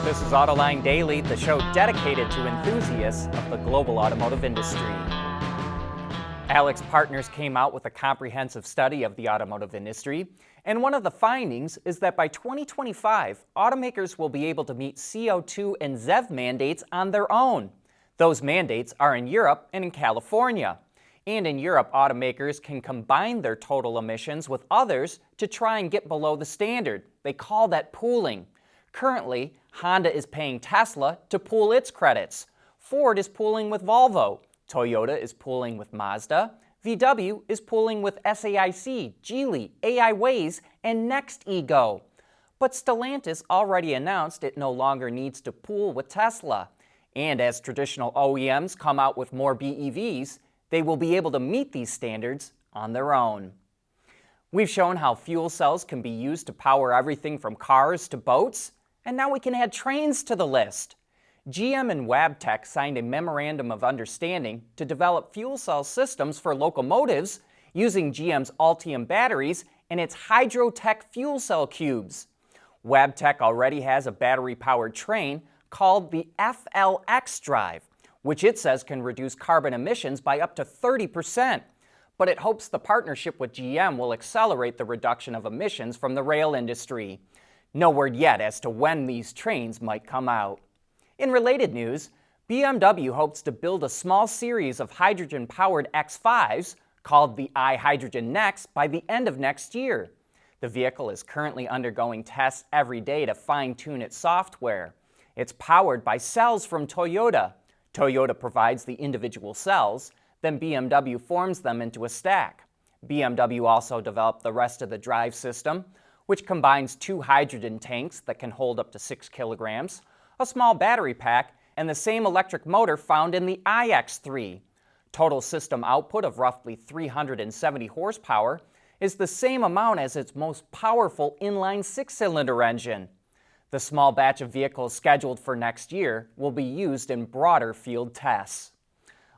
This is Autoline Daily, the show dedicated to enthusiasts of the global automotive industry. AlixPartners came out with a comprehensive study of the automotive industry, and one of the findings is that by 2025, automakers will be able to meet CO2 and ZEV mandates on their own. Those mandates are in Europe and in California. And in Europe, automakers can combine their total emissions with others to try and get below the standard. They call that pooling. Currently, Honda is paying Tesla to pool its credits. Ford is pooling with Volvo. Toyota is pooling with Mazda. VW is pooling with SAIC, Geely, AI Waze, and NextEgo. But Stellantis already announced it no longer needs to pool with Tesla. And as traditional OEMs come out with more BEVs, they will be able to meet these standards on their own. We've shown how fuel cells can be used to power everything from cars to boats, and now we can add trains to the list. GM and Wabtec signed a memorandum of understanding to develop fuel cell systems for locomotives using GM's Ultium batteries and its Hydrotech fuel cell cubes. Wabtec already has a battery-powered train called the FLX drive, which it says can reduce carbon emissions by up to 30%. But it hopes the partnership with GM will accelerate the reduction of emissions from the rail industry. No word yet as to when these trains might come out. In related news, BMW hopes to build a small series of hydrogen-powered X5s called the iHydrogen Next by the end of next year. The vehicle is currently undergoing tests every day to fine-tune its software. It's powered by cells from Toyota. Toyota provides the individual cells, then BMW forms them into a stack. BMW also developed the rest of the drive system, which combines 2 hydrogen tanks that can hold up to 6 kilograms, a small battery pack, and the same electric motor found in the iX3. Total system output of roughly 370 horsepower is the same amount as its most powerful inline 6-cylinder engine. The small batch of vehicles scheduled for next year will be used in broader field tests.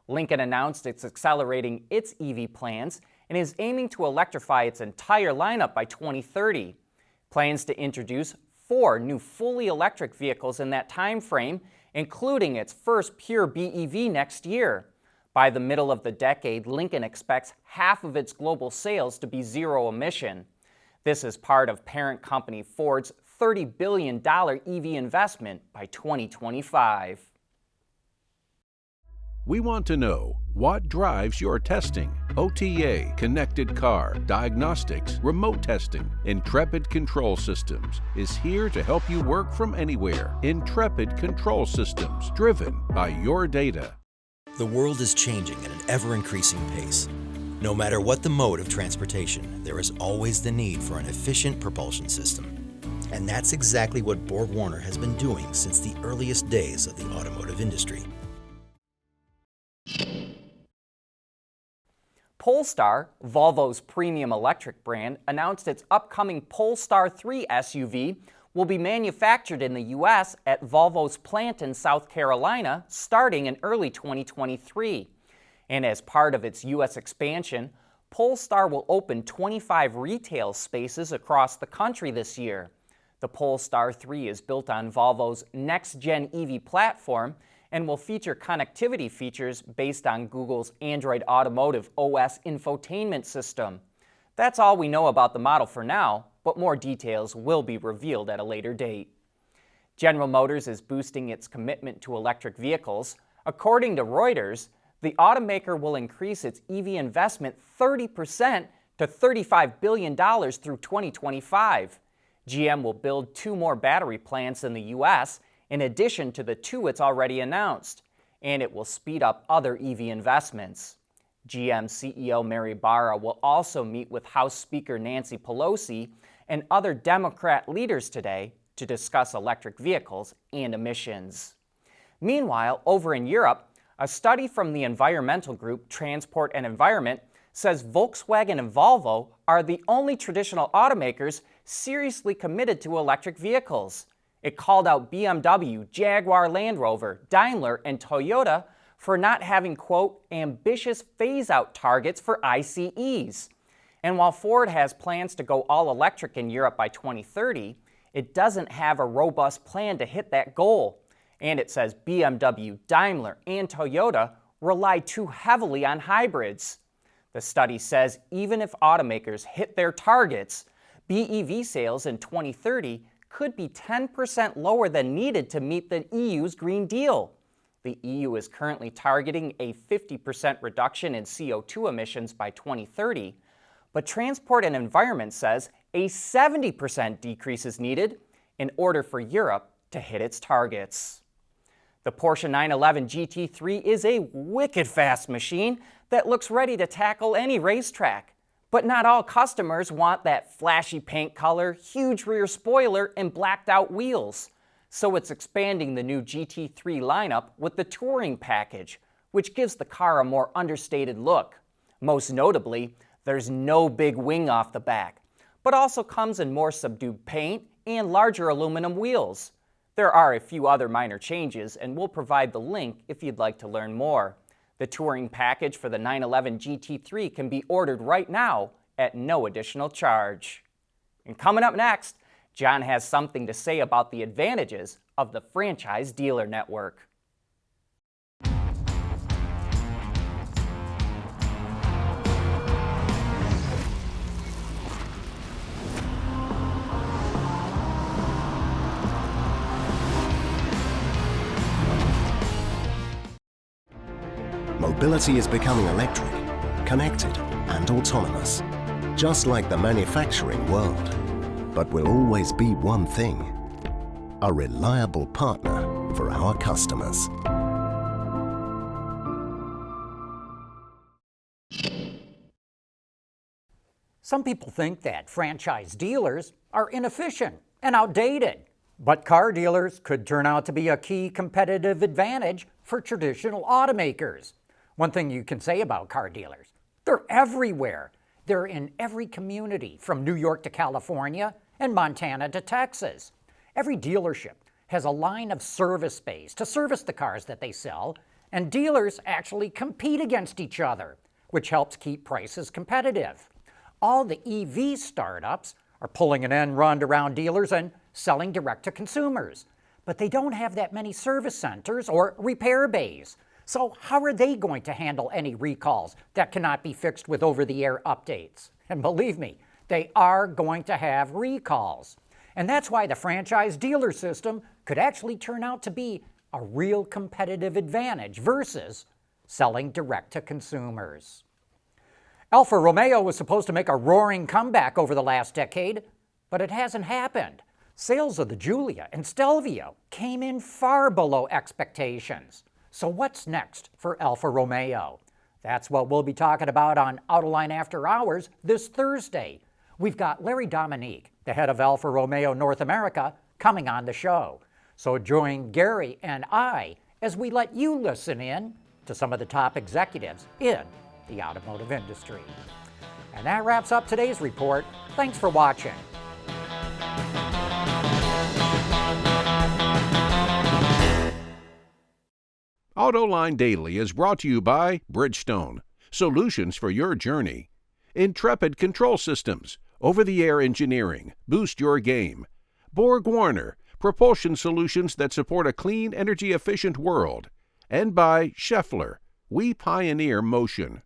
Lincoln announced it's accelerating its EV plans and is aiming to electrify its entire lineup by 2030. Plans to introduce 4 new fully electric vehicles in that time frame, including its first pure BEV next year. By the middle of the decade, Lincoln expects half of its global sales to be zero emission. This is part of parent company Ford's $30 billion EV investment by 2025. We want to know what drives your testing. OTA, connected car, diagnostics, remote testing. Intrepid Control Systems is here to help you work from anywhere. Intrepid Control Systems, driven by your data. The world is changing at an ever-increasing pace. No matter what the mode of transportation, there is always the need for an efficient propulsion system. And that's exactly what BorgWarner has been doing since the earliest days of the automotive industry. Polestar, Volvo's premium electric brand, announced its upcoming Polestar 3 SUV will be manufactured in the U.S. at Volvo's plant in South Carolina starting in early 2023. And as part of its U.S. expansion, Polestar will open 25 retail spaces across the country this year. The Polestar 3 is built on Volvo's next-gen EV platform and will feature connectivity features based on Google's Android Automotive OS infotainment system. That's all we know about the model for now, but more details will be revealed at a later date. General Motors is boosting its commitment to electric vehicles. According to Reuters, the automaker will increase its EV investment 30% to $35 billion through 2025. GM will build 2 more battery plants in the U.S., in addition to the 2 it's already announced, and it will speed up other EV investments. GM CEO Mary Barra will also meet with House Speaker Nancy Pelosi and other Democrat leaders today to discuss electric vehicles and emissions. Meanwhile, over in Europe, a study from the environmental group Transport and Environment says Volkswagen and Volvo are the only traditional automakers seriously committed to electric vehicles. It called out BMW, Jaguar Land Rover, Daimler, and Toyota for not having, quote, ambitious phase-out targets for ICEs. And while Ford has plans to go all electric in Europe by 2030, it doesn't have a robust plan to hit that goal. And it says BMW, Daimler, and Toyota rely too heavily on hybrids. The study says even if automakers hit their targets, BEV sales in 2030 could be 10% lower than needed to meet the EU's Green Deal. The EU is currently targeting a 50% reduction in CO2 emissions by 2030, but Transport and Environment says a 70% decrease is needed in order for Europe to hit its targets. The Porsche 911 GT3 is a wicked fast machine that looks ready to tackle any racetrack. But not all customers want that flashy paint color, huge rear spoiler, and blacked out wheels. So it's expanding the new GT3 lineup with the Touring package, which gives the car a more understated look. Most notably, there's no big wing off the back, but also comes in more subdued paint and larger aluminum wheels. There are a few other minor changes, and we'll provide the link if you'd like to learn more. The Touring package for the 911 GT3 can be ordered right now at no additional charge. And coming up next, John has something to say about the advantages of the franchise dealer network. Mobility is becoming electric, connected, and autonomous, just like the manufacturing world. But will always be one thing: a reliable partner for our customers. Some people think that franchise dealers are inefficient and outdated, but car dealers could turn out to be a key competitive advantage for traditional automakers. One thing you can say about car dealers: they're everywhere. They're in every community, from New York to California and Montana to Texas. Every dealership has a line of service space to service the cars that they sell, and dealers actually compete against each other, which helps keep prices competitive. All the EV startups are pulling an end run around dealers and selling direct to consumers, but they don't have that many service centers or repair bays. So how are they going to handle any recalls that cannot be fixed with over-the-air updates? And believe me, they are going to have recalls. And that's why the franchise dealer system could actually turn out to be a real competitive advantage versus selling direct to consumers. Alfa Romeo was supposed to make a roaring comeback over the last decade, but it hasn't happened. Sales of the Giulia and Stelvio came in far below expectations. So what's next for Alfa Romeo? That's what we'll be talking about on Autoline After Hours this Thursday. We've got Larry Dominique, the head of Alfa Romeo North America, coming on the show. So join Gary and I as we let you listen in to some of the top executives in the automotive industry. And that wraps up today's report. Thanks for watching. Autoline Daily is brought to you by Bridgestone, solutions for your journey. Intrepid Control Systems, over-the-air engineering, boost your game. Borg-Warner, propulsion solutions that support a clean, energy-efficient world. And by Schaeffler, we pioneer motion.